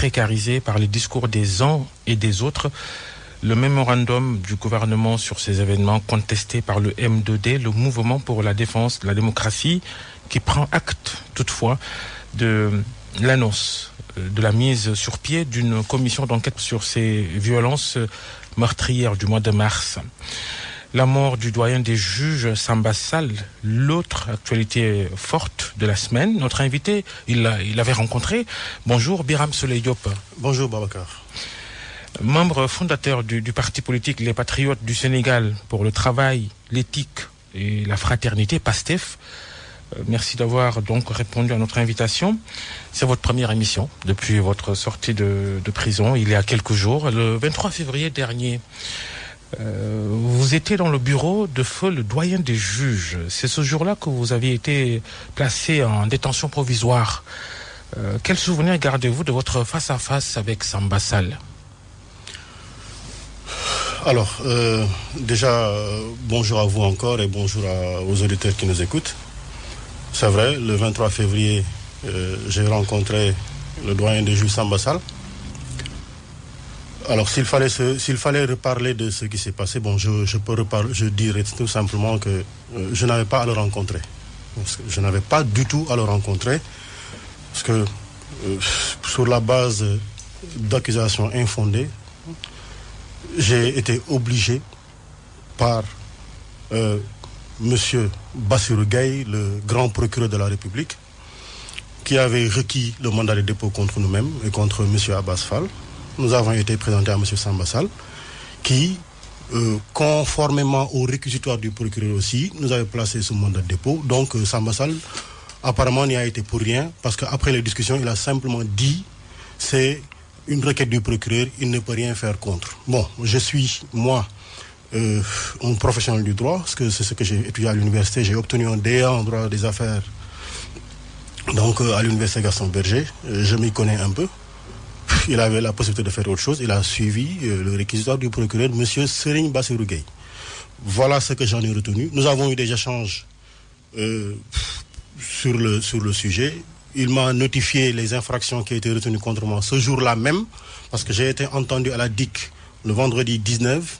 précarisés par les discours des uns et des autres. Le mémorandum du gouvernement sur ces événements contestés par le M2D, le mouvement pour la défense de la démocratie, qui prend acte toutefois de l'annonce de la mise sur pied d'une commission d'enquête sur ces violences meurtrières du mois de mars. La mort du doyen des juges, Samba Sall, l'autre actualité forte de la semaine. Notre invité, il l'avait rencontré. Bonjour, Biram Souleye Diop. Bonjour, Babacar. Membre fondateur du parti politique Les Patriotes du Sénégal pour le travail, l'éthique et la fraternité, PASTEF. Merci d'avoir donc répondu à notre invitation. C'est votre première émission depuis votre sortie de prison il y a quelques jours, le 23 février dernier. Vous étiez dans le bureau de feu le doyen des juges. C'est ce jour-là que vous aviez été placé en détention provisoire. Quel souvenir gardez-vous de votre face-à-face avec Samba Sall ? Alors, déjà, bonjour à vous encore et bonjour aux auditeurs qui nous écoutent. C'est vrai, le 23 février, j'ai rencontré le doyen des juges Samba Sall. Alors, s'il fallait reparler de ce qui s'est passé, bon, je dirais tout simplement que je n'avais pas à le rencontrer. Je n'avais pas du tout à le rencontrer, parce que sur la base d'accusations infondées, j'ai été obligé par Monsieur Bassirou Gueye, le grand procureur de la République, qui avait requis le mandat de dépôt contre nous-mêmes et contre Monsieur Abbas Fall. Nous avons été présentés à Monsieur Samba Sall, qui, conformément au réquisitoire du procureur aussi, nous avait placé sous mandat de dépôt. Donc Samba Sall, apparemment, n'y a été pour rien, parce qu'après les discussions, il a simplement dit c'est une requête du procureur, il ne peut rien faire contre. Bon, je suis, moi, un professionnel du droit, parce que c'est ce que j'ai étudié à l'université. J'ai obtenu un DEA en droit des affaires, donc à l'université Gaston Berger. Je m'y connais un peu. Il avait la possibilité de faire autre chose. Il a suivi le réquisitoire du procureur, M. Serigne Bassirou Gueye. Voilà ce que j'en ai retenu. Nous avons eu des échanges sur le sujet. Il m'a notifié les infractions qui ont été retenues contre moi ce jour-là même, parce que j'ai été entendu à la DIC le vendredi 19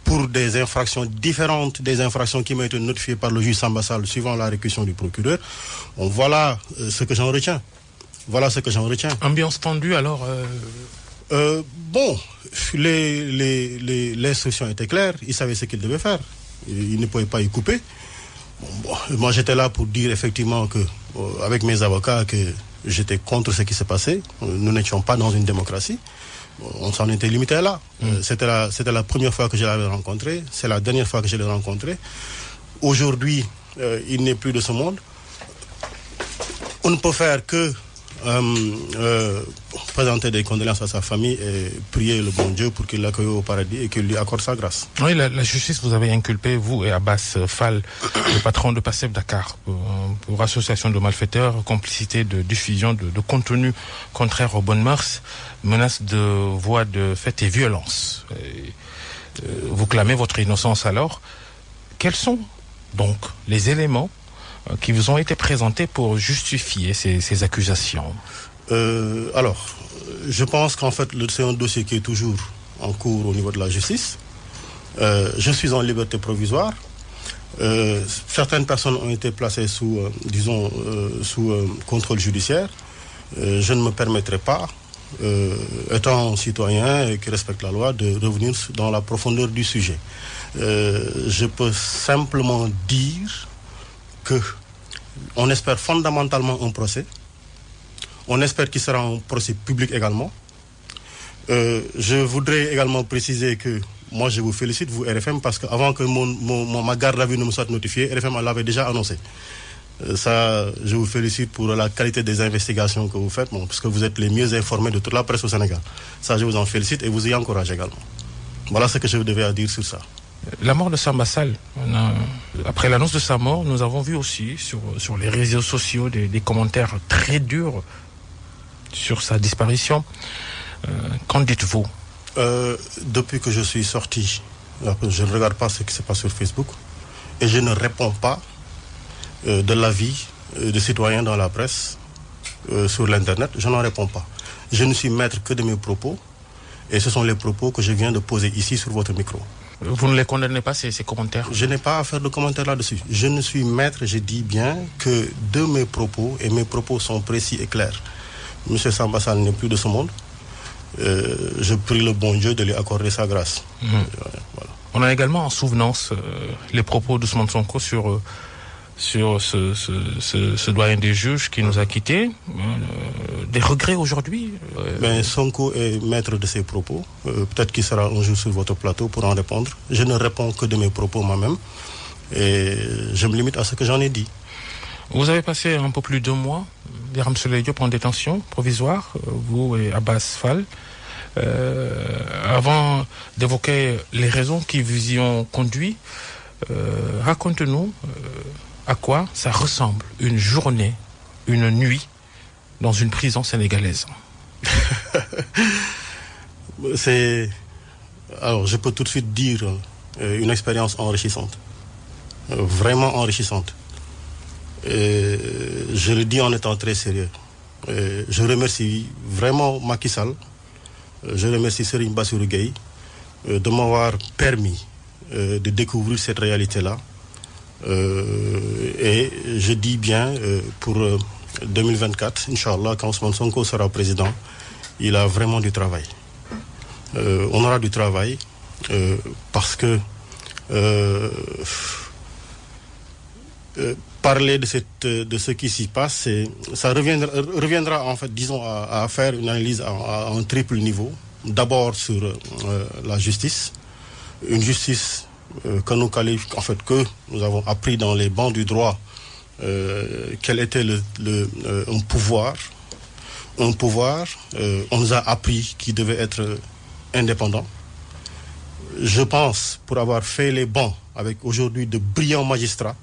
pour des infractions différentes des infractions qui m'ont été notifiées par le juge Samba Sall suivant la réquisition du procureur. Bon, voilà ce que j'en retiens. Voilà ce que j'en retiens. Ambiance tendue alors Bon, l'instruction était claire, il savait ce qu'il devait faire. Il ne pouvait pas y couper. Bon, moi j'étais là pour dire effectivement que, avec mes avocats, que j'étais contre ce qui s'est passé. Nous n'étions pas dans une démocratie. On s'en était limité là. C'était la première fois que je l'avais rencontré. C'est la dernière fois que je l'ai rencontré. Aujourd'hui, il n'est plus de ce monde. On ne peut faire que présenter des condoléances à sa famille et prier le bon Dieu pour qu'il l'accueille au paradis et qu'il lui accorde sa grâce. Oui, la justice vous avez inculpé, vous et Abbas Fall, le patron de PASTEF Dakar, pour association de malfaiteurs, complicité de diffusion de contenu contraire aux bonnes mœurs, menace de voies de fait et violence. Vous clamez votre innocence alors. Quels sont donc les éléments qui vous ont été présentés pour justifier ces accusations? Alors, je pense qu'en fait, c'est un dossier qui est toujours en cours au niveau de la justice. Je suis en liberté provisoire. Certaines personnes ont été placées sous contrôle judiciaire. Je ne me permettrai pas, étant citoyen et qui respecte la loi, de revenir dans la profondeur du sujet. Je peux simplement dire que on espère fondamentalement un procès. On espère qu'il sera un procès public également. Je voudrais également préciser que moi je vous félicite, vous RFM, parce qu'avant que ma garde à vue ne me soit notifiée, RFM l'avait déjà annoncé. Ça, je vous félicite pour la qualité des investigations que vous faites, parce que vous êtes les mieux informés de toute la presse au Sénégal. Ça, je vous en félicite et vous y encourage également. Voilà ce que je devais dire sur ça. La mort de Samba Sall, après l'annonce de sa mort, nous avons vu aussi sur les réseaux sociaux des commentaires très durs sur sa disparition. Qu'en dites-vous? Depuis que je suis sorti, je ne regarde pas ce qui se passe sur Facebook et je ne réponds pas de l'avis des citoyens dans la presse, sur l'Internet. Je n'en réponds pas. Je ne suis maître que de mes propos, et ce sont les propos que je viens de poser ici sur votre micro. Vous ne les condamnez pas, ces commentaires? Je n'ai pas à faire de commentaires là-dessus. Je ne suis maître, je dis bien que de mes propos, et mes propos sont précis et clairs. M. Samba Sall n'est plus de ce monde. Je prie le bon Dieu de lui accorder sa grâce. Voilà. On a également en souvenance les propos d'Ousmane Sonko sur ce doyen des juges qui nous a quittés. Des regrets aujourd'hui? Ben, Sonko est maître de ses propos. Peut-être qu'il sera un jour sur votre plateau pour en répondre. Je ne réponds que de mes propos moi-même. Et je me limite à ce que j'en ai dit. Vous avez passé un peu plus de 2 mois, Birame Souleye Diop, en détention provisoire, vous et Abbas Fall. Avant d'évoquer les raisons qui vous y ont conduit, raconte-nous à quoi ça ressemble une journée, une nuit dans une prison sénégalaise. Alors, je peux tout de suite dire une expérience enrichissante, vraiment enrichissante. Je le dis en étant très sérieux. Je remercie vraiment Macky Sall, je remercie Serigne Bassirou Gueye de m'avoir permis de découvrir cette réalité-là. Et je dis bien pour 2024, Inch'Allah, quand Ousmane Sonko sera président, il a vraiment du travail. On aura du travail parce que parler de ce qui s'y passe, ça reviendra en fait, disons, à faire une analyse à un triple niveau. D'abord sur la justice, une justice que nous avons appris dans les bancs du droit quel était un pouvoir. On nous a appris qu'il devait être indépendant. Je pense, pour avoir fait les bancs avec aujourd'hui de brillants magistrats,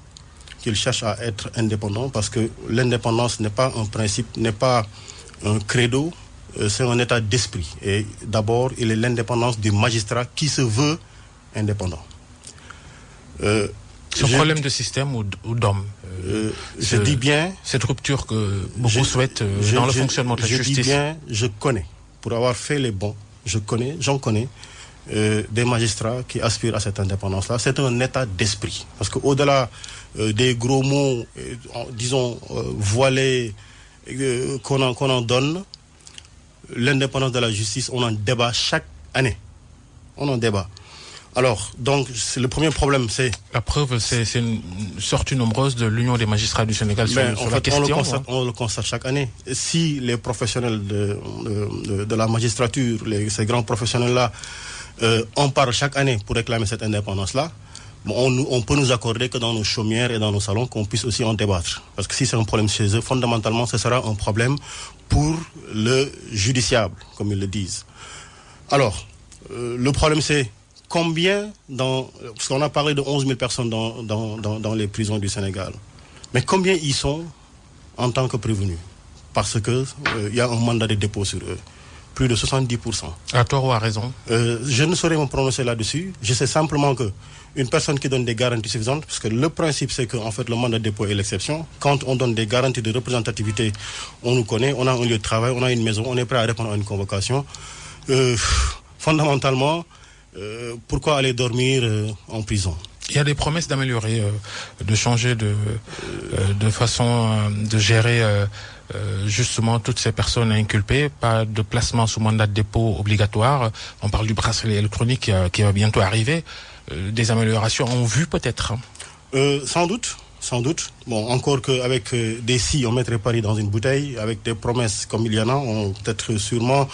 qu'il cherche à être indépendant, parce que l'indépendance n'est pas un principe, n'est pas un credo, c'est un état d'esprit. Et d'abord, il est l'indépendance du magistrat qui se veut indépendant. C'est un problème de système ou d'homme? Je dis bien... Cette rupture que beaucoup souhaitent dans le fonctionnement de la justice. Je dis bien, je connais, pour avoir fait les bons, j'en connais des magistrats qui aspirent à cette indépendance-là. C'est un état d'esprit. Parce qu'au-delà des gros mots, disons, voilés qu'on en donne, l'indépendance de la justice, on en débat chaque année. On en débat. Alors, donc, le premier problème, c'est... La preuve, c'est une sortie nombreuse de l'Union des magistrats du Sénégal sur la question. On le constate chaque année. Si les professionnels de la magistrature, ces grands professionnels-là, en parlent chaque année pour réclamer cette indépendance-là, on peut nous accorder que dans nos chaumières et dans nos salons, qu'on puisse aussi en débattre. Parce que si c'est un problème chez eux, fondamentalement, ce sera un problème pour le judiciable, comme ils le disent. Alors, le problème, c'est combien parce qu'on a parlé de 11 000 personnes dans les prisons du Sénégal. Mais combien ils sont en tant que prévenus? Parce que y a un mandat de dépôt sur eux. Plus de 70%. À tort ou à raison? Je ne saurais me prononcer là-dessus. Je sais simplement que une personne qui donne des garanties suffisantes, parce que le principe c'est que en fait le mandat de dépôt est l'exception. Quand on donne des garanties de représentativité, on nous connaît, on a un lieu de travail, on a une maison, on est prêt à répondre à une convocation. Fondamentalement, pourquoi aller dormir en prison? Il y a des promesses d'améliorer, de changer de façon de gérer justement toutes ces personnes inculpées, pas de placement sous mandat de dépôt obligatoire. On parle du bracelet électronique qui va bientôt arriver. Des améliorations en vue peut-être? Sans doute. Bon, encore qu'avec des si, on mettrait Paris dans une bouteille, avec des promesses comme il y en a, peut-être sûrement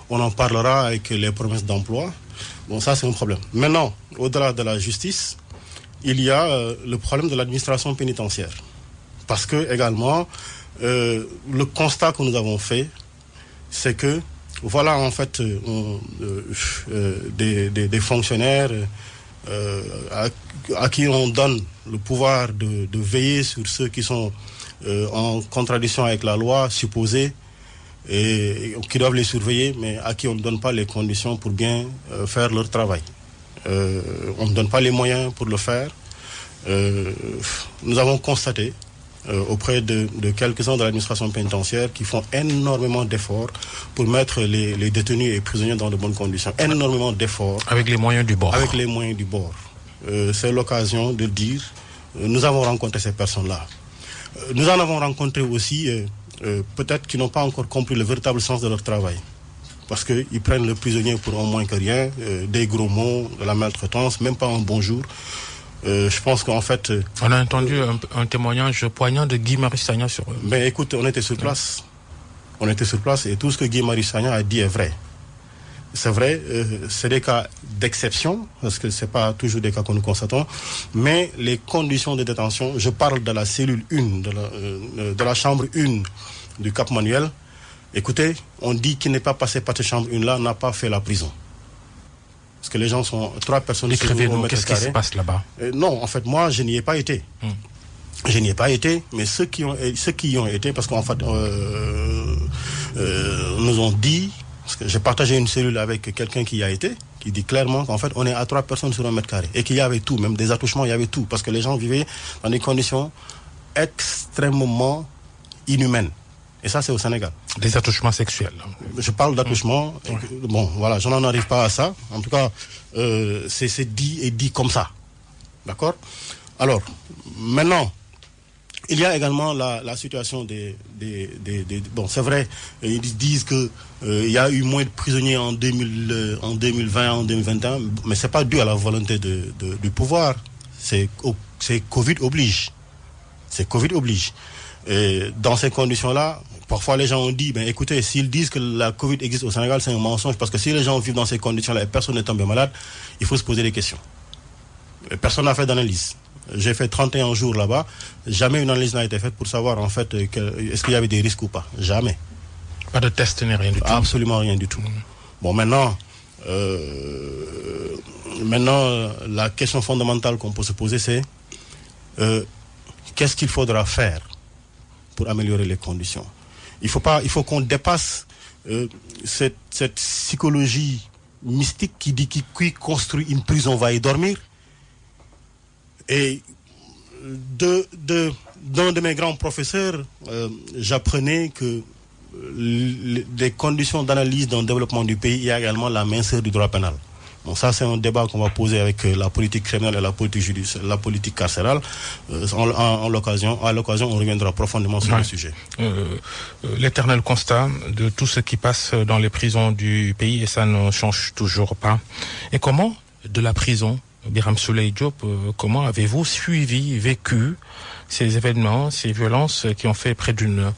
on en parlera avec les promesses d'emploi. Bon, ça c'est un problème. Maintenant, au-delà de la justice, il y a le problème de l'administration pénitentiaire. Parce que également, le constat que nous avons fait, c'est que voilà en fait des fonctionnaires à qui on donne le pouvoir de veiller sur ceux qui sont en contradiction avec la loi supposée et qui doivent les surveiller, mais à qui on ne donne pas les conditions pour bien faire leur travail. On ne donne pas les moyens pour le faire. Nous avons constaté auprès de quelques-uns de l'administration pénitentiaire qui font énormément d'efforts pour mettre les détenus et prisonniers dans de bonnes conditions. Énormément d'efforts. Avec les moyens du bord. Avec les moyens du bord. C'est l'occasion de dire, nous avons rencontré ces personnes-là. Nous en avons rencontré aussi, peut-être qui n'ont pas encore compris le véritable sens de leur travail. Parce qu'ils prennent le prisonnier pour un moins que rien, des gros mots, de la maltraitance, même pas un bonjour. Je pense qu'en fait... on a entendu un témoignage poignant de Guy-Marie Sagna sur eux. Mais écoute, on était sur place. On était sur place et tout ce que Guy-Marie Sagna a dit est vrai. C'est vrai, c'est des cas d'exception, parce que ce n'est pas toujours des cas que nous constatons, mais les conditions de détention, je parle de la cellule 1, de la chambre 1 du Cap Manuel. Écoutez, on dit qu'il n'est pas passé par cette chambre 1-là, n'a pas fait la prison. Parce que les gens sont 3 personnes... Décrivez-nous, qu'est-ce qui se passe là-bas? Non, en fait, moi, je n'y ai pas été. Je n'y ai pas été, mais ceux qui y ont été, parce qu'en fait, nous ont dit, parce que j'ai partagé une cellule avec quelqu'un qui y a été, qui dit clairement qu'en fait, on est à 3 personnes sur 1 mètre carré. Et qu'il y avait tout, même des attouchements, il y avait tout. Parce que les gens vivaient dans des conditions extrêmement inhumaines. Et ça, c'est au Sénégal. Des attouchements sexuels. Je parle d'attouchements. Bon, voilà, je n'en arrive pas à ça. En tout cas, c'est dit et dit comme ça. D'accord? Alors, maintenant, il y a également la situation bon, c'est vrai, ils disent que il y a eu moins de prisonniers en 2020, en 2021, mais c'est pas dû à la volonté du pouvoir. C'est Covid oblige. C'est Covid oblige. Et dans ces conditions-là, parfois les gens ont dit, ben écoutez, s'ils disent que la Covid existe au Sénégal, c'est un mensonge, parce que si les gens vivent dans ces conditions-là et personne n'est tombé malade, il faut se poser des questions. Personne n'a fait d'analyse. J'ai fait 31 jours là-bas, jamais une analyse n'a été faite pour savoir en fait est-ce qu'il y avait des risques ou pas. Jamais. Pas de test ni rien du tout. Absolument rien du tout. Bon, maintenant, la question fondamentale qu'on peut se poser, c'est qu'est-ce qu'il faudra faire pour améliorer les conditions. Il faut qu'on dépasse cette psychologie mystique qui dit qui construit une prison va y dormir. Et d'un de mes grands professeurs, j'apprenais que les conditions d'analyse dans le développement du pays, il y a également la minceur du droit pénal. Bon, ça, c'est un débat qu'on va poser avec la politique criminelle et la politique judiciaire, la politique carcérale. À l'occasion, on reviendra profondément sur le sujet. L'éternel constat de tout ce qui passe dans les prisons du pays, et ça ne change toujours pas. Et comment, de la prison, Birame Souleye Diop, comment avez-vous suivi, vécu ces événements, ces violences qui ont fait près d'une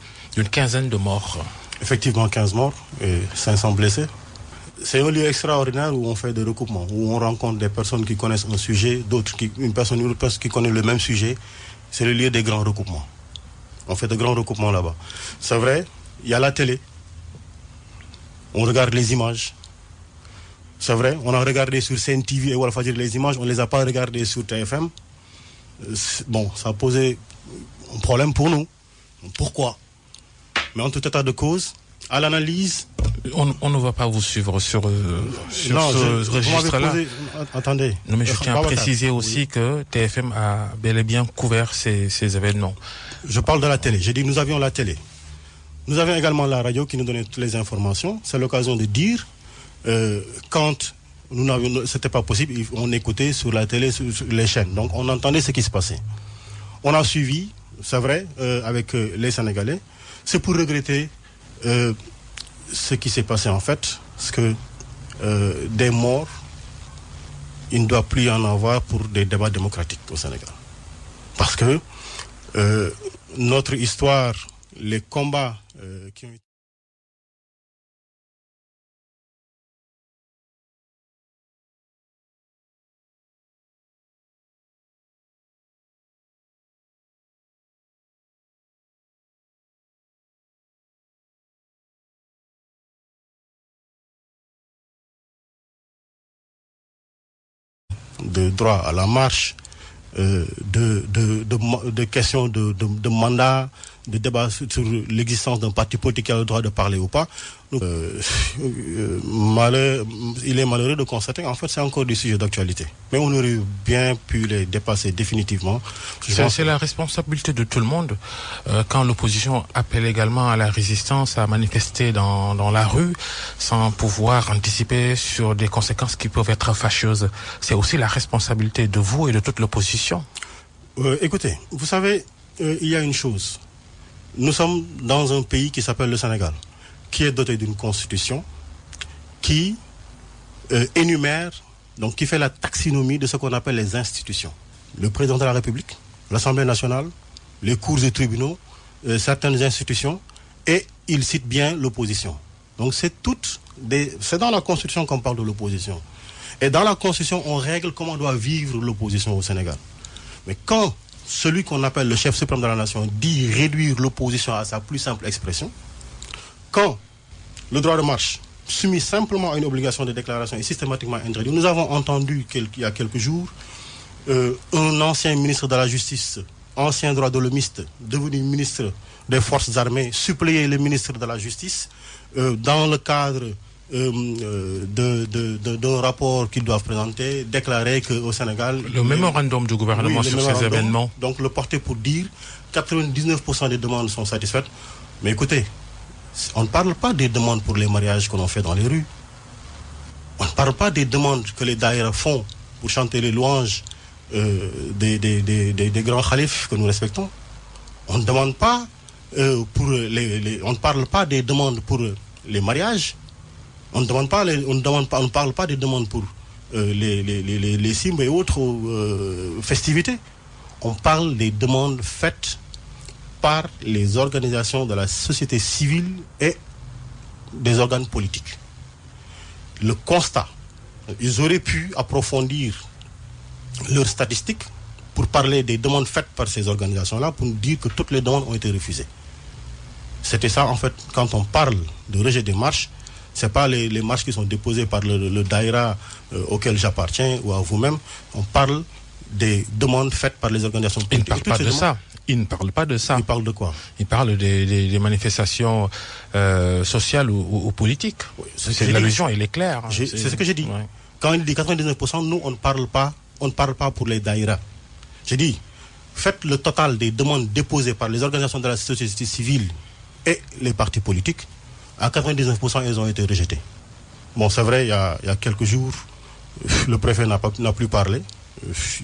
quinzaine de morts? Effectivement, 15 morts et 500 blessés. C'est un lieu extraordinaire où on fait des recoupements, où on rencontre des personnes qui connaissent un sujet, une personne qui connaît le même sujet. C'est le lieu des grands recoupements. On fait de grands recoupements là-bas. C'est vrai, il y a la télé. On regarde les images. C'est vrai, on a regardé sur CNTV et Walfadjri les images, on ne les a pas regardées sur TFM. Bon, ça a posé un problème pour nous. Pourquoi? Mais en tout état de cause, à l'analyse... On ne va pas vous suivre sur ce registre-là. Attendez. Non, mais je tiens à préciser aussi que TFM a bel et bien couvert ces événements. Je parle de la télé. J'ai dit que nous avions la télé. Nous avions également la radio qui nous donnait toutes les informations. C'est l'occasion de dire... quand c'était pas possible, on écoutait sur la télé, sur les chaînes. Donc on entendait ce qui se passait. On a suivi, c'est vrai, avec les Sénégalais. C'est pour regretter ce qui s'est passé en fait. Parce que des morts, il ne doit plus y en avoir pour des débats démocratiques au Sénégal. Parce que notre histoire, les combats qui ont été... de droit à la marche, de questions de mandat, de débat sur l'existence d'un parti politique qui a le droit de parler ou pas. Il est malheureux de constater qu'en fait c'est encore des sujets d'actualité. Mais on aurait bien pu les dépasser définitivement. C'est la responsabilité de tout le monde. Quand l'opposition appelle également à la résistance, à manifester dans la rue, sans pouvoir anticiper sur des conséquences qui peuvent être fâcheuses, c'est aussi la responsabilité de vous et de toute l'opposition. Écoutez, vous savez, il y a une chose. Nous sommes dans un pays qui s'appelle le Sénégal, qui est doté d'une constitution qui énumère, donc qui fait la taxinomie de ce qu'on appelle les institutions. Le président de la République, l'Assemblée nationale, les cours et tribunaux, certaines institutions, et il cite bien l'opposition. Donc c'est dans la constitution qu'on parle de l'opposition. Et dans la constitution, on règle comment doit vivre l'opposition au Sénégal. Mais quand celui qu'on appelle le chef suprême de la nation dit réduire l'opposition à sa plus simple expression, quand le droit de marche, soumis simplement à une obligation de déclaration, est systématiquement interdit. Nous avons entendu il y a quelques jours un ancien ministre de la Justice, ancien droit de l'homiste, devenu ministre des Forces armées, suppléer le ministre de la Justice dans le cadre d'un rapport qu'ils doivent présenter, déclarer qu'au Sénégal... Le mémorandum du gouvernement sur ces événements. Donc le porter pour dire 99% des demandes sont satisfaites. Mais écoutez, on ne parle pas des demandes pour les mariages que l'on fait dans les rues. On ne parle pas des demandes que les daïras font pour chanter les louanges des grands khalifs que nous respectons. On ne demande pas on ne parle pas des demandes pour les mariages. On ne parle pas des demandes pour les cimes et autres festivités. On parle des demandes faites par les organisations de la société civile et des organes politiques. Le constat, ils auraient pu approfondir leurs statistiques pour parler des demandes faites par ces organisations-là, pour nous dire que toutes les demandes ont été refusées. C'était ça, en fait, quand on parle de rejet des marches, ce n'est pas les marches qui sont déposées par le daïra auquel j'appartiens ou à vous-même. On parle des demandes faites par les organisations politiques. Ils ne parlent pas de ça. Ils ne parlent pas de ça. Ils parlent de quoi? Ils parlent des manifestations sociales ou politiques. Oui, l'allusion, elle est claire. C'est ce que j'ai dit. Ouais. Quand il dit 99%, nous, on ne parle pas pour les daïras. J'ai dit, faites le total des demandes déposées par les organisations de la société civile et les partis politiques. À 99%, elles ont été rejetées. Bon, c'est vrai, il y a quelques jours, le préfet n'a plus parlé.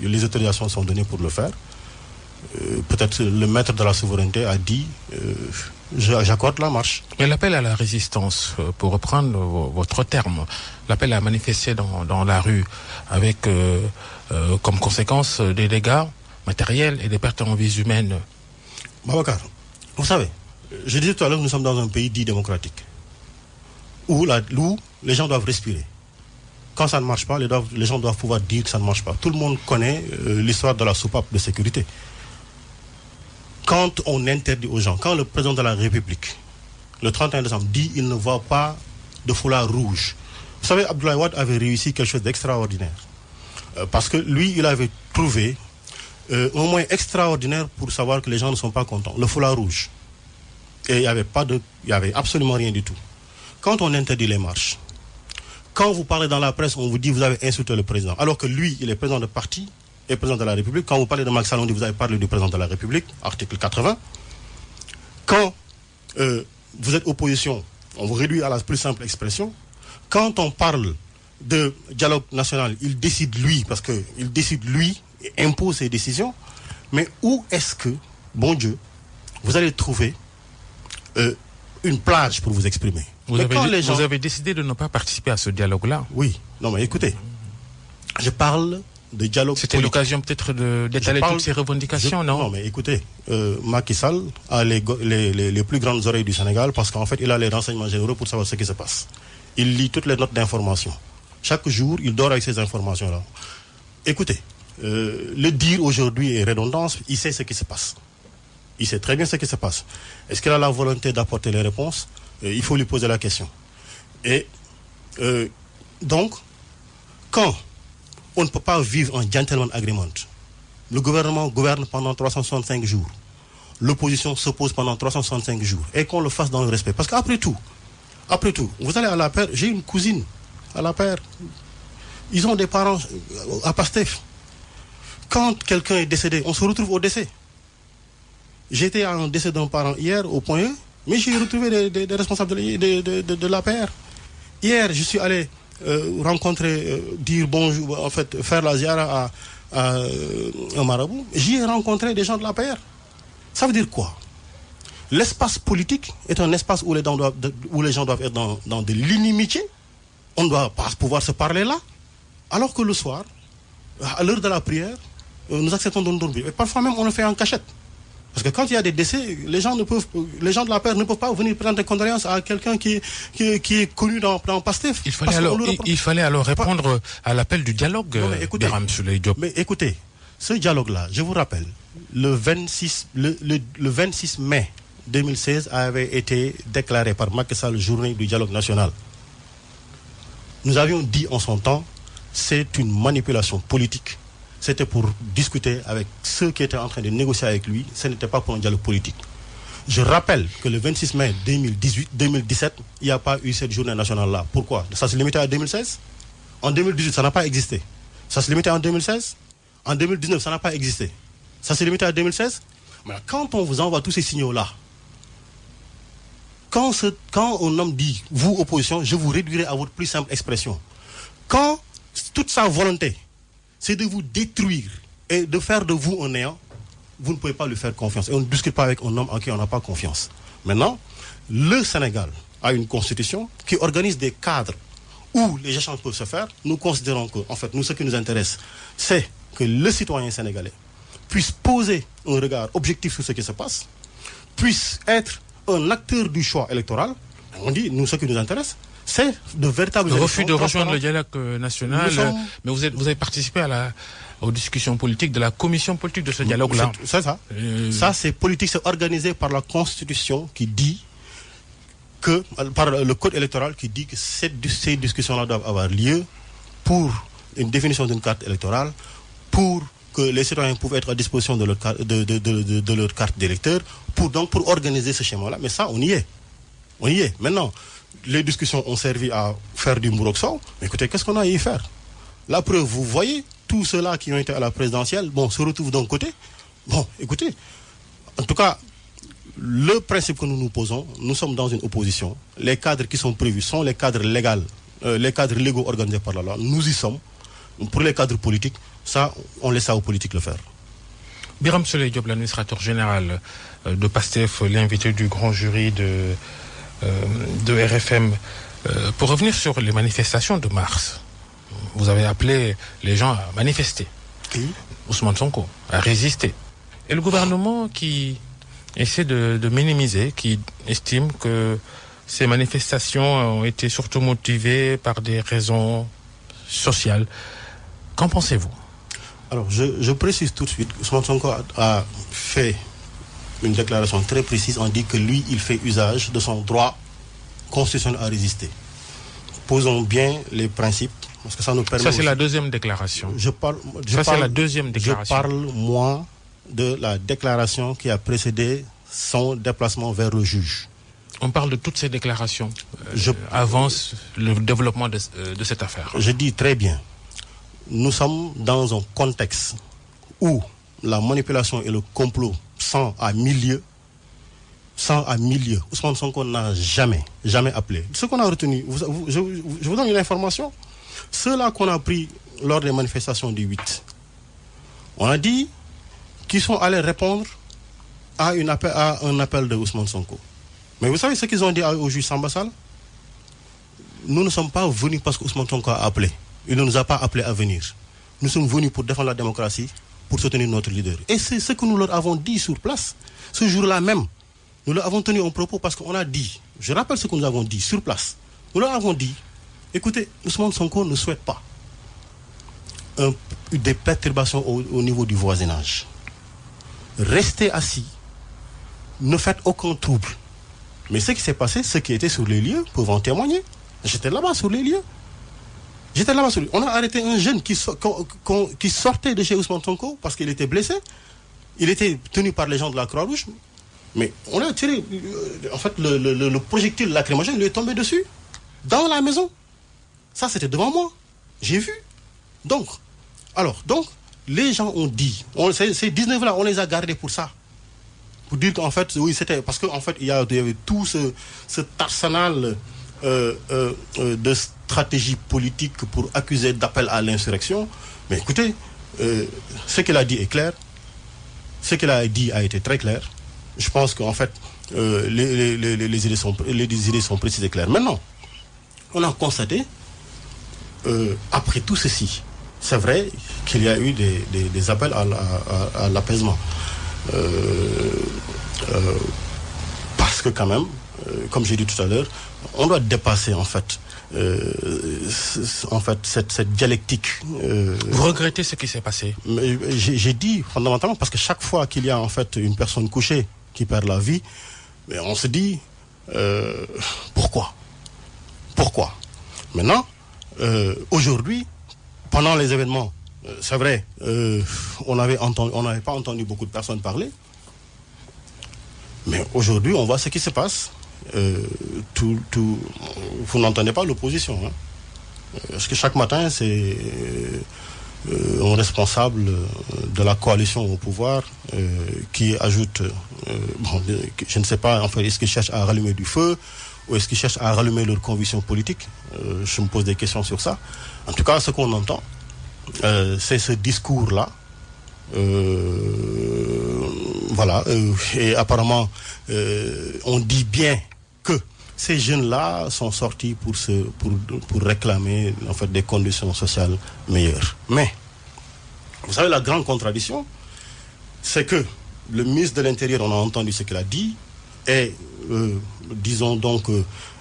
Les autorisations sont données pour le faire. Peut-être le maître de la souveraineté a dit j'accorde la marche. Mais l'appel à la résistance, pour reprendre votre terme, l'appel à manifester dans la rue avec comme conséquence des dégâts matériels et des pertes en vies humaines. Babacar, vous savez, je disais tout à l'heure que nous sommes dans un pays dit démocratique où les gens doivent respirer. Quand ça ne marche pas, les gens doivent pouvoir dire que ça ne marche pas. Tout le monde connaît l'histoire de la soupape de sécurité. Quand on interdit aux gens, quand le président de la République, le 31 décembre, dit qu'il ne voit pas de foulard rouge. Vous savez, Abdoulaye Wade avait réussi quelque chose d'extraordinaire. Parce que lui, il avait trouvé un moyen extraordinaire pour savoir que les gens ne sont pas contents. Le foulard rouge. Et il n'y avait absolument rien du tout. Quand on interdit les marches, quand vous parlez dans la presse, on vous dit vous avez insulté le président. Alors que lui, il est président de parti et président de la République. Quand vous parlez de Macky Sall, on dit vous avez parlé du président de la République, article 80. Quand vous êtes opposition, on vous réduit à la plus simple expression. Quand on parle de dialogue national, il décide lui, parce qu'il décide lui et impose ses décisions. Mais où est-ce que, bon Dieu, vous allez trouver une plage pour vous exprimer? Vous avez décidé de ne pas participer à ce dialogue-là? Oui. Non, mais écoutez, je parle de dialogue. C'était l'occasion peut-être d'étaler toutes ces revendications, non? Non, mais écoutez, Macky Sall a les plus grandes oreilles du Sénégal parce qu'en fait, il a les renseignements généraux pour savoir ce qui se passe. Il lit toutes les notes d'information. Chaque jour, il dort avec ces informations-là. Écoutez, le dire aujourd'hui est redondant, il sait ce qui se passe. Il sait très bien ce qui se passe. Est-ce qu'il a la volonté d'apporter les réponses? Il faut lui poser la question. Et donc, quand on ne peut pas vivre un gentleman agreement, le gouvernement gouverne pendant 365 jours, l'opposition s'oppose pendant 365 jours et qu'on le fasse dans le respect. Parce qu'après tout, vous allez à la paire, j'ai une cousine à la paire, ils ont des parents à Pastef. Quand quelqu'un est décédé, on se retrouve au décès. J'étais à un décès d'un parent hier au point E, mais j'ai retrouvé des responsables de la paire. Hier, je suis allé rencontrer, dire bonjour, en fait, faire la ziara à un marabout. J'y ai rencontré des gens de la paire. Ça veut dire quoi? L'espace politique est un espace où les gens doivent être dans de l'inimitié. On ne doit pas pouvoir se parler là. Alors que le soir, à l'heure de la prière, nous acceptons de nous dormir. Et parfois même, on le fait en cachette. Parce que quand il y a des décès, les gens de la paire ne peuvent pas venir prendre condoléances à quelqu'un qui est connu dans Pastef. Il fallait alors répondre à l'appel du dialogue, Birame Souleye Diop. Mais écoutez, ce dialogue-là, je vous rappelle, le 26 mai 2016 avait été déclaré par Macky Sall journée du dialogue national. Nous avions dit en son temps, c'est une manipulation politique. C'était pour discuter avec ceux qui étaient en train de négocier avec lui. Ce n'était pas pour un dialogue politique. Je rappelle que le 26 mai 2017, il n'y a pas eu cette journée nationale-là. Pourquoi? Ça se limitait à 2016. En 2018, ça n'a pas existé. Ça se limitait en 2016. En 2019, ça n'a pas existé. Ça se limitait à 2016. Mais quand on vous envoie tous ces signaux-là, quand un homme dit, vous, opposition, je vous réduirai à votre plus simple expression. Quand toute sa volonté, c'est de vous détruire et de faire de vous un néant, vous ne pouvez pas lui faire confiance. Et on ne discute pas avec un homme en qui on n'a pas confiance. Maintenant, le Sénégal a une constitution qui organise des cadres où les échanges peuvent se faire. Nous considérons que, en fait, nous, ce qui nous intéresse, c'est que le citoyen sénégalais puisse poser un regard objectif sur ce qui se passe, puisse être un acteur du choix électoral. On dit, nous, ce qui nous intéresse, c'est de véritables... Le refus de rejoindre le dialogue national, mais vous avez participé aux discussions politiques de la commission politique de ce dialogue-là. C'est ça. Ça, c'est politique, c'est organisé par la Constitution qui dit que, par le code électoral qui dit que ces discussions-là doivent avoir lieu pour une définition d'une carte électorale, pour que les citoyens puissent être à disposition de leur carte d'électeur, pour organiser ce schéma-là. Mais ça, on y est. On y est. Maintenant, les discussions ont servi à faire du mouroxon. Mais écoutez, qu'est-ce qu'on a à y faire? La preuve, vous voyez, tous ceux-là qui ont été à la présidentielle, se retrouvent d'un côté. Bon, écoutez, en tout cas, le principe que nous nous posons, nous sommes dans une opposition. Les cadres qui sont prévus sont les cadres légaux organisés par la loi. Nous y sommes. Pour les cadres politiques, ça, on laisse ça aux politiques le faire. Birame Souleye Diop, l'administrateur général de PASTEF, l'invité du grand jury de RFM. Pour revenir sur les manifestations de mars, vous avez appelé les gens à manifester. Oui. Ousmane Sonko a résisté. Et le gouvernement qui essaie de minimiser, qui estime que ces manifestations ont été surtout motivées par des raisons sociales. Qu'en pensez-vous? Alors, je précise tout de suite, Ousmane Sonko a fait une déclaration très précise. On dit que lui, il fait usage de son droit constitutionnel à résister. Posons bien les principes, parce que ça nous permet... Ça, c'est la deuxième déclaration. C'est la deuxième déclaration. Je parle, moi, de la déclaration qui a précédé son déplacement vers le juge. On parle de toutes ces déclarations avant le développement de cette affaire. Je dis très bien. Nous sommes dans un contexte où la manipulation et le complot sont à milieu. Ousmane Sonko n'a jamais appelé. Ce qu'on a retenu, je vous donne une information. Ceux-là qu'on a pris lors des manifestations du 8, on a dit qu'ils sont allés répondre à un appel de Ousmane Sonko. Mais vous savez ce qu'ils ont dit au juge Samba Sall? Nous ne sommes pas venus parce que Ousmane Sonko a appelé. Il ne nous a pas appelés à venir. Nous sommes venus pour défendre la démocratie, pour soutenir notre leader. Et c'est ce que nous leur avons dit sur place, ce jour-là même. Nous leur avons tenu un propos parce qu'on a dit, je rappelle ce que nous avons dit sur place. Nous leur avons dit, écoutez, Ousmane Sonko ne souhaite pas des perturbations au niveau du voisinage. Restez assis, ne faites aucun trouble. Mais ce qui s'est passé, ceux qui étaient sur les lieux peuvent en témoigner. J'étais là-bas sur les lieux. On a arrêté un jeune qui sortait de chez Ousmane Sonko parce qu'il était blessé. il était tenu par les gens de la Croix-Rouge, mais on a tiré, en fait, le projectile lacrymogène lui est tombé dessus, dans la maison. Ça, c'était devant moi. J'ai vu. Donc, les gens ont dit, ces 19 là, on les a gardés pour ça. Pour dire qu'en fait, oui, c'était, parce qu'en fait, il y avait tout cet arsenal de stratégie politique pour accuser d'appel à l'insurrection. Mais écoutez, ce qu'il a dit est clair. Ce qu'il a dit a été très clair. Je pense qu'en fait, les idées sont précises et claires. Maintenant, on a constaté, après tout ceci, c'est vrai qu'il y a eu des appels à l'apaisement. Parce que quand même, comme j'ai dit tout à l'heure, on doit dépasser en fait cette dialectique. Vous regrettez ce qui s'est passé? J'ai dit fondamentalement parce que chaque fois qu'il y a en fait une personne couchée qui perd la vie, mais on se dit pourquoi maintenant, aujourd'hui, pendant les événements, c'est vrai, on n'avait pas entendu beaucoup de personnes parler, mais aujourd'hui, on voit ce qui se passe. Vous n'entendez pas l'opposition, hein? Parce que chaque matin, c'est un responsable de la coalition au pouvoir qui ajoute, je ne sais pas, en fait, est-ce qu'ils cherchent à rallumer du feu ou est-ce qu'ils cherchent à rallumer leurs convictions politiques? Je me pose des questions sur ça. En tout cas, ce qu'on entend, c'est ce discours-là. Voilà, et apparemment, on dit bien que ces jeunes-là sont sortis pour réclamer en fait des conditions sociales meilleures. Mais, vous savez, la grande contradiction, c'est que le ministre de l'Intérieur, on a entendu ce qu'il a dit, et disons donc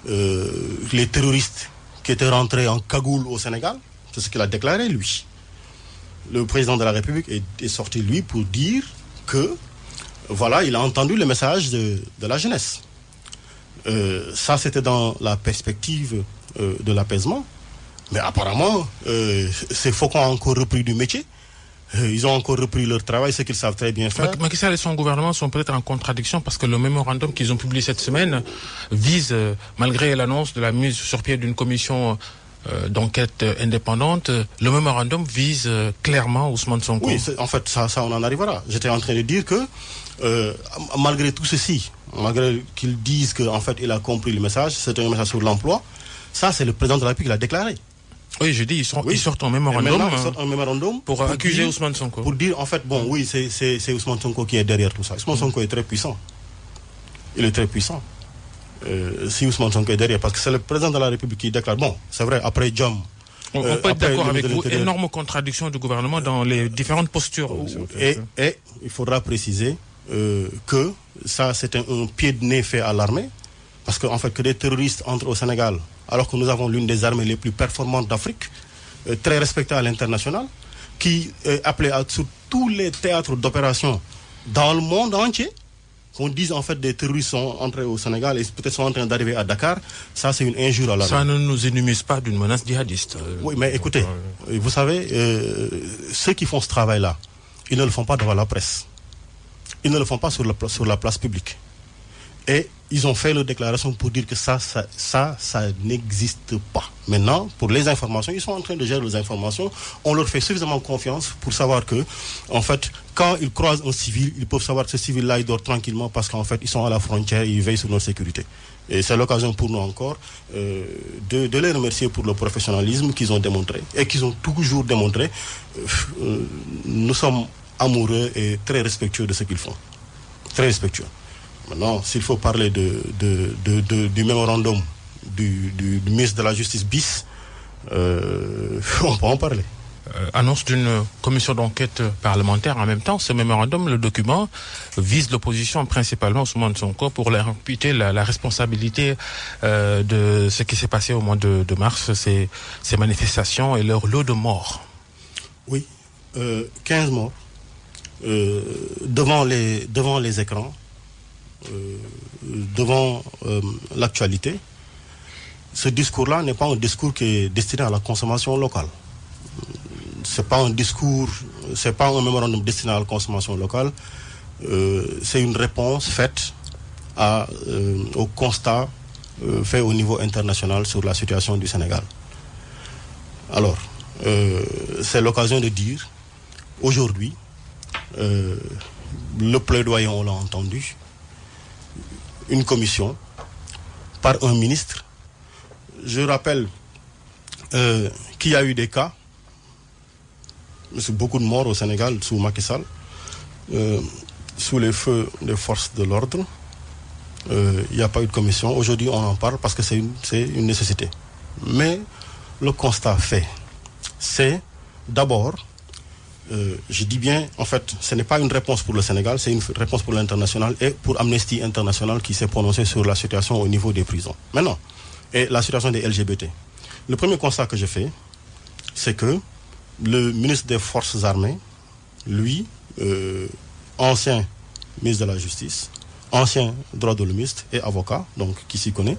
les terroristes qui étaient rentrés en cagoule au Sénégal, c'est ce qu'il a déclaré, lui. Le président de la République est sorti, lui, pour dire que, voilà, il a entendu le message de la jeunesse. Ça, c'était dans la perspective de l'apaisement. Mais apparemment, ces faucons ont encore repris du métier. Ils ont encore repris leur travail, ce qu'ils savent très bien faire. Macky Sall et son gouvernement sont peut-être en contradiction parce que le mémorandum qu'ils ont publié cette semaine vise, malgré l'annonce de la mise sur pied d'une commission d'enquête indépendante, le mémorandum vise clairement Ousmane Sonko. Oui, en fait, ça on en arrivera. J'étais en train de dire que, malgré tout ceci, malgré qu'ils disent qu'en fait, il a compris le message, c'est un message sur l'emploi, ça, c'est le président de la République qui l'a déclaré. Oui, je dis, ils sortent un mémorandum, pour accuser Ousmane Sonko. Pour dire, en fait, bon, oui, c'est Ousmane Sonko qui est derrière tout ça. Ousmane Sonko est très puissant. Il est très puissant. Si Ousmane Sonko est derrière, parce que c'est le président de la République qui déclare, bon, c'est vrai, après Diom... On peut être d'accord avec vous, énorme contradiction du gouvernement dans les différentes postures. Et il faudra préciser que ça, c'est un pied de nez fait à l'armée, parce qu'en fait, que des terroristes entrent au Sénégal, alors que nous avons l'une des armées les plus performantes d'Afrique, très respectée à l'international, qui est appelée sur tous les théâtres d'opération dans le monde entier. Qu'on dise en fait des terroristes sont entrés au Sénégal et peut-être sont en train d'arriver à Dakar, ça c'est une injure à l'armée. Ça ne nous immunise pas d'une menace djihadiste. Oui, mais écoutez, vous savez, ceux qui font ce travail-là, ils ne le font pas devant la presse. Ils ne le font pas sur la place publique. Et ils ont fait leur déclaration pour dire que ça n'existe pas. Maintenant, pour les informations, ils sont en train de gérer les informations. On leur fait suffisamment confiance pour savoir que, en fait, quand ils croisent un civil, ils peuvent savoir que ce civil-là, il dort tranquillement parce qu'en fait, ils sont à la frontière et ils veillent sur notre sécurité. Et c'est l'occasion pour nous encore de les remercier pour le professionnalisme qu'ils ont démontré et qu'ils ont toujours démontré. Nous sommes amoureux et très respectueux de ce qu'ils font. Très respectueux. Maintenant, s'il faut parler du mémorandum du ministre de la Justice bis, on peut en parler. Annonce d'une commission d'enquête parlementaire en même temps. Ce mémorandum, le document, vise l'opposition, principalement Ousmane Sonko, pour leur imputer la responsabilité de ce qui s'est passé au mois de mars, ces manifestations et leur lot de morts. Oui, 15 morts devant les écrans. Devant l'actualité, ce discours-là n'est pas un discours qui est destiné à la consommation locale. C'est pas un discours c'est pas un mémorandum destiné à la consommation locale, c'est une réponse faite au constat fait au niveau international sur la situation du Sénégal. Alors, c'est l'occasion de dire, aujourd'hui, le plaidoyer, on l'a entendu, une commission par un ministre. Je rappelle qu'il y a eu des cas, beaucoup de morts au Sénégal sous Macky Sall, sous les feux des forces de l'ordre. Il n'y a pas eu de commission. Aujourd'hui, on en parle parce que c'est une nécessité. Mais le constat fait, c'est d'abord, je dis bien, en fait, ce n'est pas une réponse pour le Sénégal, c'est une réponse pour l'international et pour Amnesty International qui s'est prononcé sur la situation au niveau des prisons. Maintenant, et la situation des LGBT. Le premier constat que je fais, c'est que le ministre des Forces armées, lui, ancien ministre de la Justice, ancien droit de l'homiste et avocat, donc qui s'y connaît,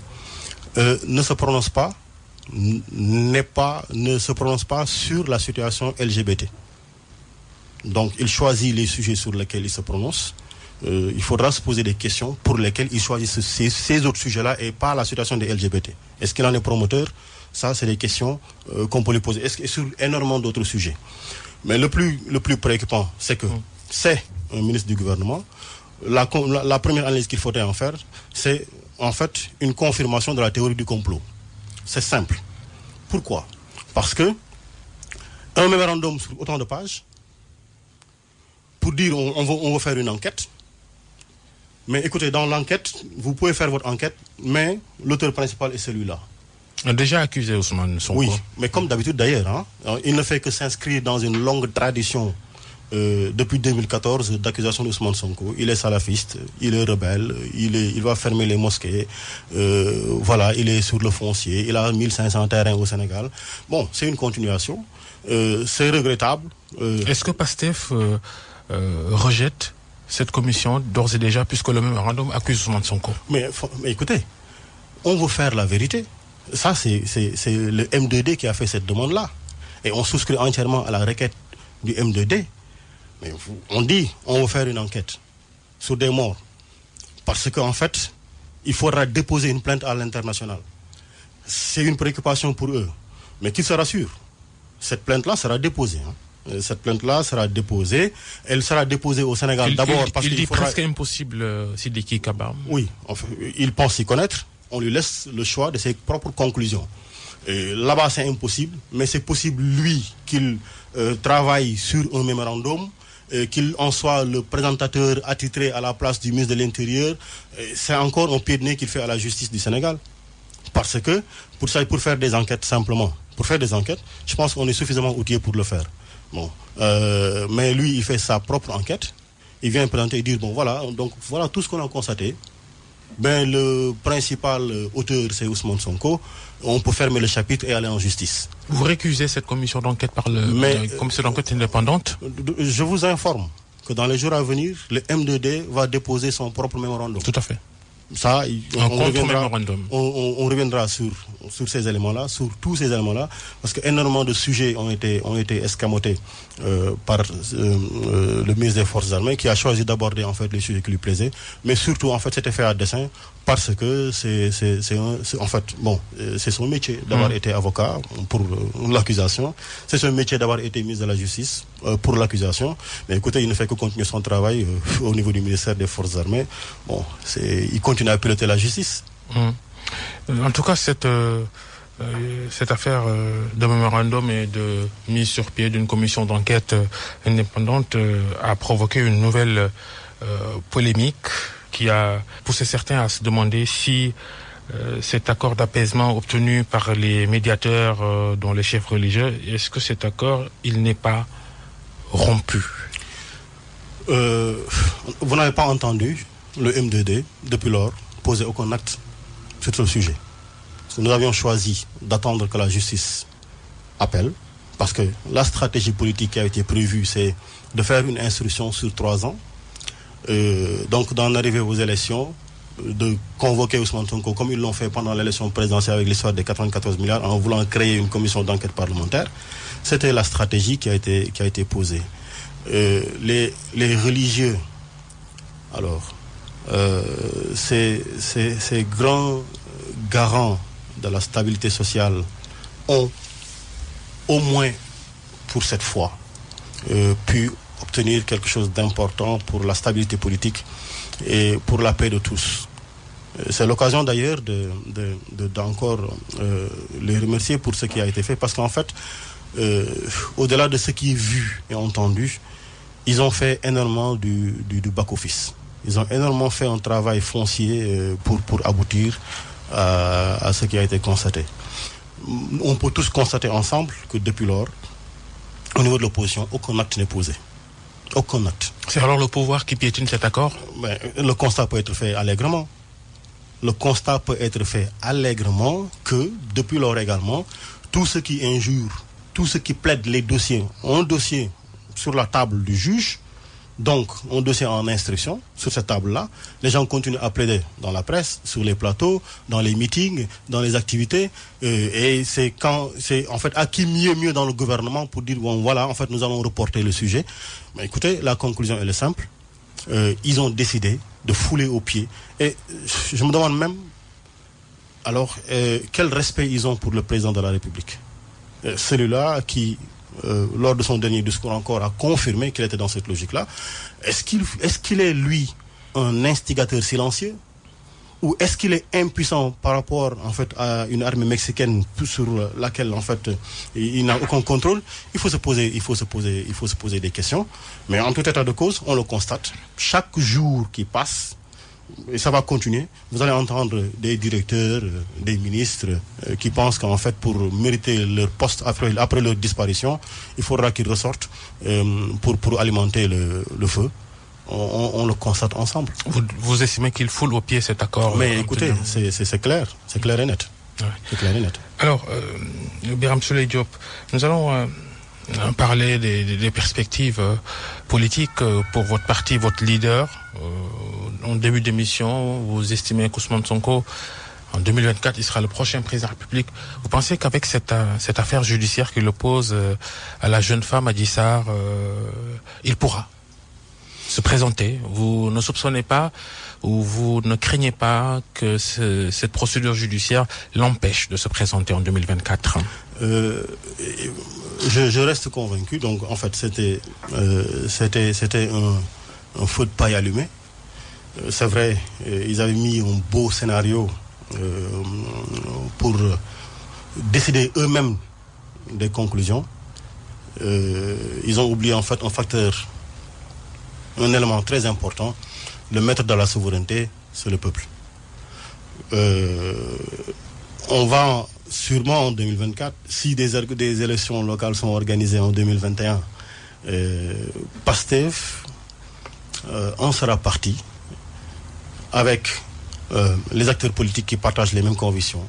ne se prononce pas sur la situation LGBT. Donc il choisit les sujets sur lesquels il se prononce. Il faudra se poser des questions pour lesquelles il choisit ces autres sujets-là et pas la situation des LGBT. Est-ce qu'il en est promoteur? Ça, c'est des questions qu'on peut lui poser. Est-ce que sur énormément d'autres sujets? Mais le plus préoccupant, c'est que c'est un ministre du gouvernement. La première analyse qu'il faudrait en faire, c'est en fait une confirmation de la théorie du complot. C'est simple. Pourquoi? Parce que un mémorandum sur autant de pages, pour dire on va faire une enquête, mais écoutez, dans l'enquête, vous pouvez faire votre enquête, mais l'auteur principal est celui-là. Déjà accusé Ousmane Sonko. Oui, mais comme d'habitude d'ailleurs, hein, il ne fait que s'inscrire dans une longue tradition depuis 2014 d'accusation d'Ousmane Sonko. Il est salafiste, il est rebelle, il va fermer les mosquées, voilà, il est sur le foncier, il a 1500 terrains au Sénégal. Bon, c'est une continuation, c'est regrettable. Est-ce que Pastef rejette cette commission d'ores et déjà, puisque le mémorandum accuse Ousmane Sonko? Mais écoutez, on veut faire la vérité. Ça, c'est le M2D qui a fait cette demande-là. Et on souscrit entièrement à la requête du M2D. Mais on dit, on va faire une enquête sur des morts. Parce qu'en fait, il faudra déposer une plainte à l'international. C'est une préoccupation pour eux. Mais qu'ils se rassurent, cette plainte-là sera déposée. Hein. Cette plainte-là sera déposée. Elle sera déposée au Sénégal d'abord parce qu'il faudra... presque impossible, Sidiki Kaba. Oui, enfin, il pense s'y connaître. On lui laisse le choix de ses propres conclusions. Là-bas, c'est impossible, mais c'est possible, lui, qu'il travaille sur un mémorandum, qu'il en soit le présentateur attitré à la place du ministre de l'Intérieur. C'est encore un pied de nez qu'il fait à la justice du Sénégal. Parce que, pour faire des enquêtes simplement, pour faire des enquêtes, je pense qu'on est suffisamment outillé pour le faire. Bon, mais lui, il fait sa propre enquête. Il vient présenter et dire, bon voilà, donc voilà tout ce qu'on a constaté. Ben, le principal auteur, c'est Ousmane Sonko. On peut fermer le chapitre et aller en justice. Vous récusez cette commission d'enquête par commission d'enquête indépendante? Je vous informe que dans les jours à venir, le M2D va déposer son propre mémorandum. Tout à fait. Ça, on reviendra sur ces éléments-là, sur tous ces éléments-là, parce qu'énormément de sujets ont été escamotés par le ministre des Forces armées, qui a choisi d'aborder en fait les sujets qui lui plaisaient, mais surtout en fait c'était fait à dessein, parce que c'est son métier d'avoir été avocat pour l'accusation, c'est son métier d'avoir été ministre de la Justice pour l'accusation. Mais écoutez, il ne fait que continuer son travail au niveau du ministère des Forces armées. Bon, il continue à piloter la justice. En tout cas, cette affaire de mémorandum et de mise sur pied d'une commission d'enquête indépendante a provoqué une nouvelle polémique qui a poussé certains à se demander si cet accord d'apaisement obtenu par les médiateurs, dont les chefs religieux, est-ce que cet accord, il n'est pas rompu? Vous n'avez pas entendu le M2D, depuis lors, poser aucun acte sur ce sujet. Nous avions choisi d'attendre que la justice appelle, parce que la stratégie politique qui a été prévue, c'est de faire une instruction sur 3 ans, donc d'en arriver aux élections, de convoquer Ousmane Sonko, comme ils l'ont fait pendant l'élection présidentielle avec l'histoire des 94 milliards, en voulant créer une commission d'enquête parlementaire. C'était la stratégie qui a été posée. les religieux, alors, ces grands garants de la stabilité sociale ont, au moins pour cette fois, pu obtenir quelque chose d'important pour la stabilité politique et pour la paix de tous. C'est l'occasion d'ailleurs d'encore les remercier pour ce qui a été fait, parce qu'en fait, au-delà de ce qui est vu et entendu, ils ont fait énormément du back-office. Ils ont énormément fait un travail foncier pour aboutir à ce qui a été constaté. On peut tous constater ensemble que depuis lors, au niveau de l'opposition, aucun acte n'est posé. Aucun acte. C'est alors le pouvoir qui piétine cet accord? Mais le constat peut être fait allègrement. Le constat peut être fait allègrement que, depuis lors également, tout ce qui injure, tout ce qui plaide les dossiers, un dossier sur la table du juge, donc un dossier en instruction sur cette table-là, les gens continuent à plaider dans la presse, sur les plateaux, dans les meetings, dans les activités, et c'est en fait à qui mieux dans le gouvernement pour dire bon voilà, en fait nous allons reporter le sujet. Mais écoutez, la conclusion elle est simple. Ils ont décidé de fouler aux pieds, et je me demande même alors quel respect ils ont pour le président de la République, celui-là qui lors de son dernier discours encore a confirmé qu'il était dans cette logique-là. Est-ce qu'il est lui un instigateur silencieux, ou est-ce qu'il est impuissant par rapport en fait à une armée mexicaine sur laquelle en fait il n'a aucun contrôle? Il faut se poser des questions. Mais en tout état de cause, on le constate. Chaque jour qui passe, et ça va continuer, vous allez entendre des directeurs, des ministres qui pensent qu'en fait pour mériter leur poste après leur disparition, il faudra qu'ils ressortent pour alimenter le feu. On le constate ensemble. Vous estimez qu'il foule au pied cet accord? Mais écoutez, c'est clair et net. Ouais. C'est clair et net. Alors, Birame Souleye Diop, nous allons parler des perspectives politiques pour votre parti, votre leader. En début d'émission, vous estimez qu'Ousmane Sonko, en 2024, il sera le prochain président de la République. Vous pensez qu'avec cette affaire judiciaire qu'il oppose à la jeune femme Adji Sarr, il pourra se présenter? Vous ne soupçonnez pas ou vous ne craignez pas que cette procédure judiciaire l'empêche de se présenter en 2024? Je reste convaincu. Donc, en fait, c'était un feu de paille allumé. C'est vrai, ils avaient mis un beau scénario pour décider eux-mêmes des conclusions. Ils ont oublié en fait un élément très important. Le maître de la souveraineté, c'est le peuple. On va sûrement en 2024, si des élections locales sont organisées en 2021, Pastef en sera parti avec les acteurs politiques qui partagent les mêmes convictions,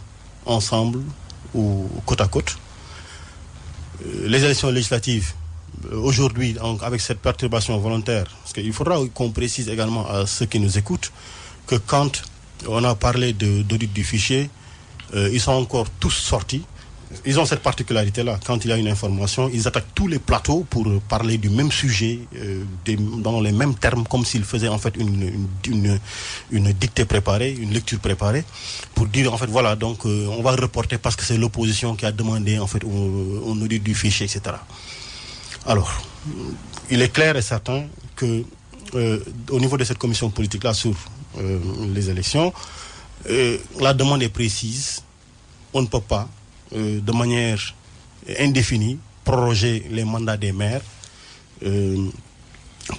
ensemble ou côte à côte. Les élections législatives, aujourd'hui, avec cette perturbation volontaire, parce qu'il faudra qu'on précise également à ceux qui nous écoutent que quand on a parlé d'audit du fichier, ils sont encore tous sortis. Ils ont cette particularité-là. Quand il y a une information, ils attaquent tous les plateaux pour parler du même sujet, dans les mêmes termes, comme s'ils faisaient en fait une dictée préparée, une lecture préparée, pour dire en fait voilà, donc on va reporter parce que c'est l'opposition qui a demandé en fait on audit du fichier, etc. Alors, il est clair et certain que au niveau de cette commission politique-là sur les élections, la demande est précise. On ne peut pas de manière indéfinie proroger les mandats des maires,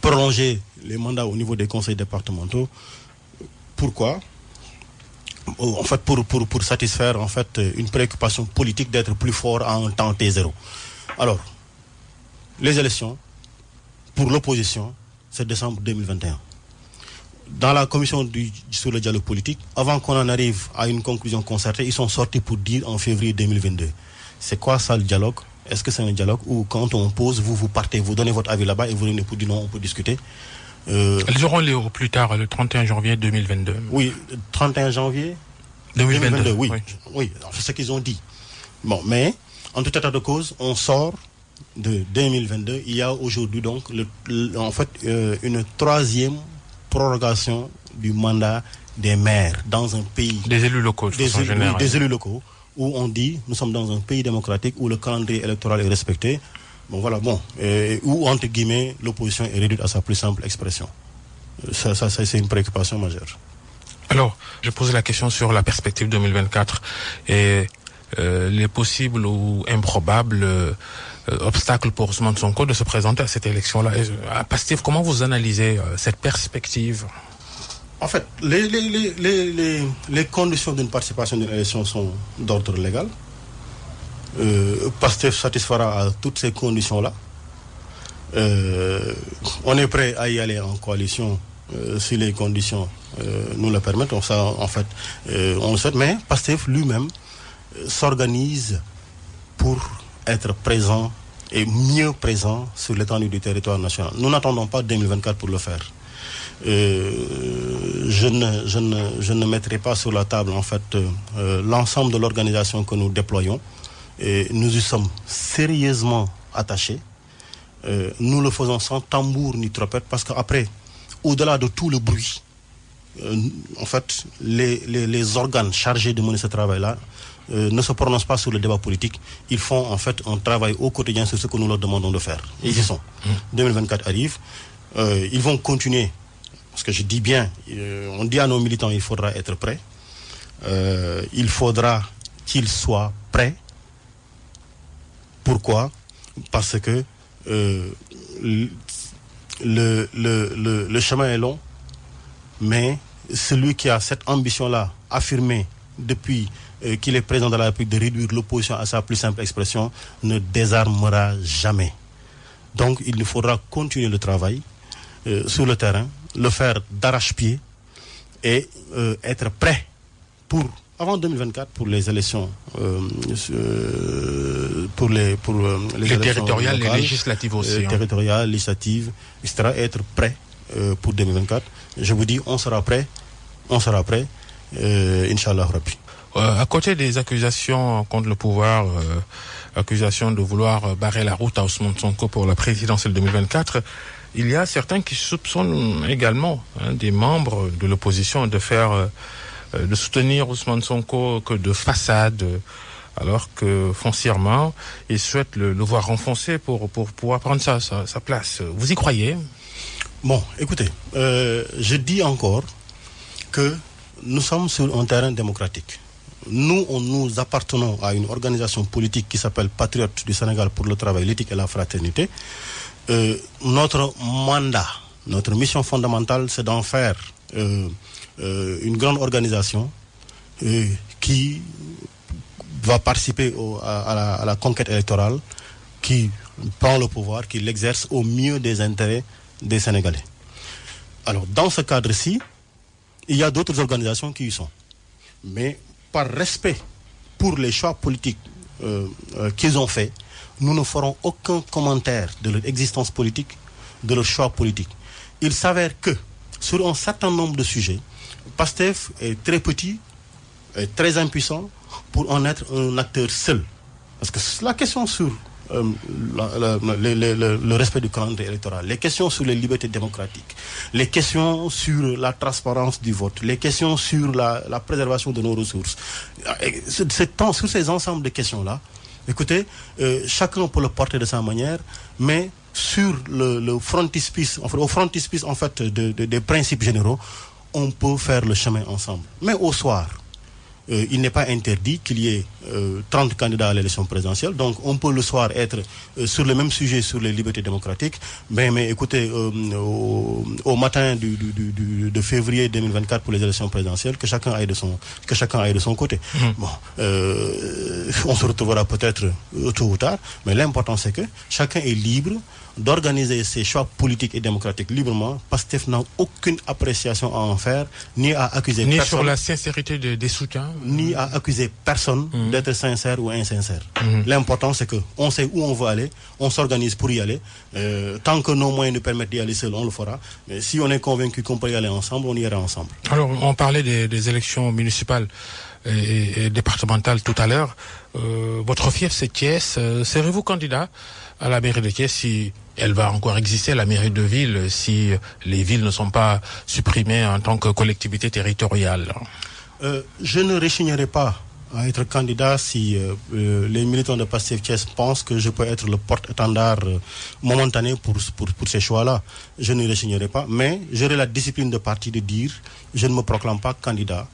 prolonger les mandats au niveau des conseils départementaux. Pourquoi? En fait, pour satisfaire en fait une préoccupation politique d'être plus fort à un temps T0. Alors, les élections pour l'opposition, c'est décembre 2021. Dans la commission sur le dialogue politique, avant qu'on en arrive à une conclusion concertée, ils sont sortis pour dire en février 2022. C'est quoi ça le dialogue? Est-ce que c'est un dialogue ou quand on pose, vous partez, vous donnez votre avis là-bas et vous venez pour dire non, on peut discuter? Elles auront lieu au plus tard, le 31 janvier 2022. Oui, 31 janvier 2022, oui. Oui, c'est ce qu'ils ont dit. Bon, mais en tout état de cause, on sort de 2022, il y a aujourd'hui donc une troisième prorogation du mandat des maires dans un pays... Des élus locaux, des élus locaux, où on dit, nous sommes dans un pays démocratique où le calendrier électoral est respecté, où, entre guillemets, l'opposition est réduite à sa plus simple expression. Ça c'est une préoccupation majeure. Alors, je pose la question sur la perspective 2024 et les possibles ou improbables obstacles pour Ousmane Sonko de se présenter à cette élection-là. À Pastef, comment vous analysez cette perspective? En fait, les conditions d'une participation d'une élection sont d'ordre légal. Pastef satisfera à toutes ces conditions-là. On est prêt à y aller en coalition si les conditions nous le permettent. On le souhaite, mais Pastef lui-même s'organise pour être présent et mieux présent sur l'étendue du territoire national. Nous n'attendons pas 2024 pour le faire. Je ne mettrai pas sur la table l'ensemble de l'organisation que nous déployons. Et nous y sommes sérieusement attachés. Nous le faisons sans tambour ni trompette parce qu'après, au-delà de tout le bruit, les organes chargés de mener ce travail-là ne se prononcent pas sur le débat politique. Ils font un travail au quotidien sur ce que nous leur demandons de faire. Et ils y sont. 2024 arrive. Ils vont continuer. Parce que je dis bien, on dit à nos militants, il faudra être prêt. Il faudra qu'ils soient prêts. Pourquoi? Parce que le chemin est long, mais celui qui a cette ambition-là, affirmée depuis qu'il est président de la République de réduire l'opposition à sa plus simple expression, ne désarmera jamais. Donc il nous faudra continuer le travail sur le terrain, le faire d'arrache-pied et être prêt avant 2024 pour les élections pour les territoriales locales, et législatives aussi. Territoriales, législatives, etc. Être prêt pour 2024. Je vous dis, on sera prêt, Inch'Allah Rabbi. À côté des accusations contre le pouvoir, accusation de vouloir barrer la route à Ousmane Sonko pour la présidentielle 2024, il y a certains qui soupçonnent également des membres de l'opposition de soutenir Ousmane Sonko que de façade, alors que foncièrement, ils souhaitent le voir renfoncer pour pouvoir prendre sa place. Vous y croyez? Bon, écoutez, je dis encore que nous sommes sur un terrain démocratique. Nous appartenons à une organisation politique qui s'appelle Patriotes du Sénégal pour le travail, l'éthique et la fraternité. Notre mandat, notre mission fondamentale, c'est d'en faire une grande organisation qui va participer à la conquête électorale, qui prend le pouvoir, qui l'exerce au mieux des intérêts des Sénégalais. Alors, dans ce cadre-ci, il y a d'autres organisations qui y sont. Mais par respect pour les choix politiques qu'ils ont faits, nous ne ferons aucun commentaire de leur existence politique, de leur choix politique. Il s'avère que, sur un certain nombre de sujets, Pastef est très petit, est très impuissant pour en être un acteur seul. Parce que la question sur le respect du calendrier électoral, les questions sur les libertés démocratiques, les questions sur la transparence du vote, les questions sur la préservation de nos ressources, sur ces ensembles de questions-là, écoutez, chacun peut le porter de sa manière, mais sur le frontispice, au frontispice en fait des principes généraux, on peut faire le chemin ensemble. Mais au soir, il n'est pas interdit qu'il y ait 30 candidats à l'élection présidentielle. Donc on peut le soir être sur le même sujet sur les libertés démocratiques. Mais écoutez, au matin de février 2024 pour les élections présidentielles, que chacun aille de son côté. Bon, on se retrouvera peut-être tôt ou tard, mais l'important c'est que chacun est libre d'organiser ses choix politiques et démocratiques librement. Pastef n'a aucune appréciation à en faire, ni à accuser ni personne. Sur la sincérité des soutiens ni à accuser personne d'être sincère ou insincère. L'important, c'est qu'on sait où on veut aller, on s'organise pour y aller. Tant que nos moyens nous permettent d'y aller seul, on le fera. Mais si on est convaincu qu'on peut y aller ensemble, on ira ensemble. Alors, on parlait des élections municipales et départementales tout à l'heure. Votre fief, c'est Thiès. Serez-vous candidat à la mairie de Thiès si elle va encore exister, la mairie de ville, si les villes ne sont pas supprimées en tant que collectivité territoriale? Je ne rechignerai pas à être candidat si les militants de Pastef Thiès pensent que je peux être le porte-étendard momentané pour ces choix-là. Je ne rechignerai pas, mais j'aurai la discipline de parti de dire je ne me proclame pas candidat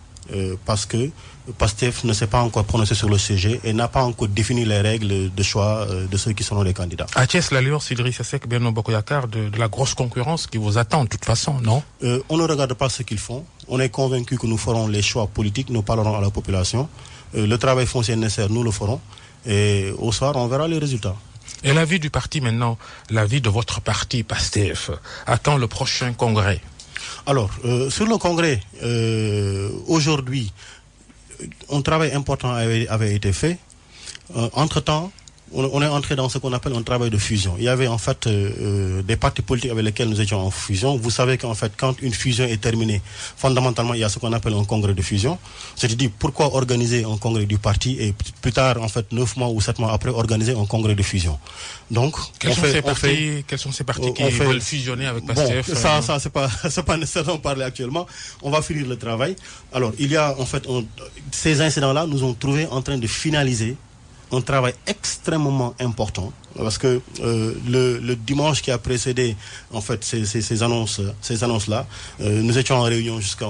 parce que Pastef ne s'est pas encore prononcé sur le sujet et n'a pas encore défini les règles de choix de ceux qui seront les candidats. À Thiès, l'alliance Idrissa Seck, Benno Bokk Yakaar, de la grosse concurrence qui vous attend de toute façon, non? On ne regarde pas ce qu'ils font. On est convaincu que nous ferons les choix politiques, nous parlerons à la population. Le travail foncier nécessaire, nous le ferons. Et au soir, on verra les résultats. Et l'avis du parti maintenant, l'avis de votre parti Pastef, attend le prochain congrès? Alors, sur le congrès, aujourd'hui, un travail important avait été fait. Entre-temps, on est entré dans ce qu'on appelle un travail de fusion. Il y avait en fait des partis politiques avec lesquels nous étions en fusion. Vous savez qu'en fait, quand une fusion est terminée, fondamentalement, il y a ce qu'on appelle un congrès de fusion. C'est-à-dire, pourquoi organiser un congrès du parti et plus tard, en fait, 9 mois ou 7 mois après, organiser un congrès de fusion. Donc, quels sont ces partis qui veulent fusionner avec Pastef? Bon, ça c'est pas nécessairement parler actuellement. On va finir le travail. Alors, il y a en fait ces incidents-là nous ont trouvé en train de finaliser un travail extrêmement important parce que le dimanche qui a précédé en fait ces annonces-là, nous étions en réunion jusqu'à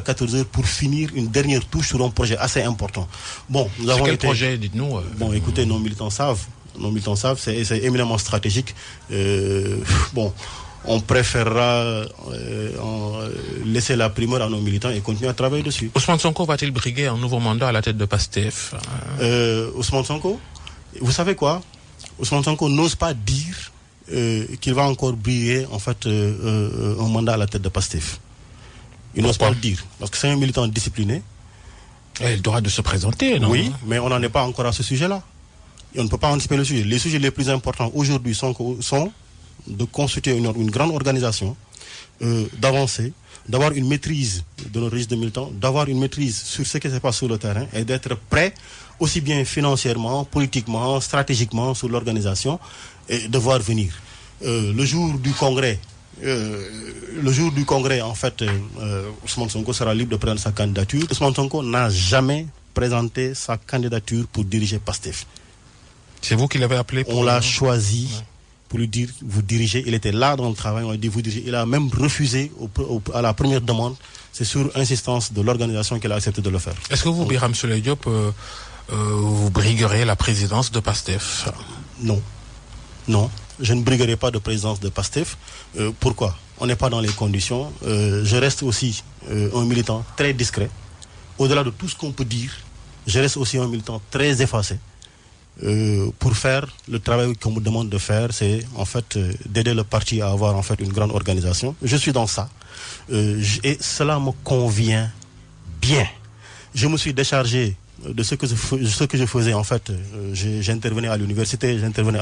14 heures pour finir une dernière touche sur un projet assez important. Bon, nous avons quel projet, dites-nous? Bon, écoutez, nos militants savent, c'est éminemment stratégique. Bon, on préférera laisser la primeur à nos militants et continuer à travailler dessus. Ousmane Sonko va-t-il briguer un nouveau mandat à la tête de Pastef? Ousmane Sonko, vous savez quoi? Ousmane Sonko n'ose pas dire qu'il va encore briguer en fait un mandat à la tête de Pastef. Il n'ose pas le dire parce que c'est un militant discipliné. Il a le droit de se présenter, non? Oui, mais on n'en est pas encore à ce sujet-là. Et on ne peut pas anticiper le sujet. Les sujets les plus importants aujourd'hui sont de constituer une grande organisation, d'avancer, d'avoir une maîtrise de nos registres de militants, d'avoir une maîtrise sur ce qui se passe sur le terrain et d'être prêt aussi bien financièrement, politiquement, stratégiquement sur l'organisation et de voir venir. Le jour du congrès, en fait, Ousmane Sonko sera libre de prendre sa candidature. Ousmane Sonko n'a jamais présenté sa candidature pour diriger Pastef. C'est vous qui l'avez appelé On l'a choisi pour lui dire, vous dirigez. Il était là dans le travail, on lui dit, vous dirigez. Il a même refusé à la première demande. C'est sur insistance de l'organisation qu'il a accepté de le faire. Est-ce que vous, Birame Souleye Diop, vous briguerez la présidence de Pastef? Non. Non, je ne briguerai pas de présidence de Pastef. Pourquoi? On n'est pas dans les conditions. Je reste aussi un militant très discret. Au-delà de tout ce qu'on peut dire, je reste aussi un militant très effacé. Pour faire le travail qu'on me demande de faire, c'est en fait d'aider le parti à avoir en fait une grande organisation. Je suis dans ça et cela me convient bien. Je me suis déchargé de ce que je faisais en fait. J'intervenais à l'université, j'intervenais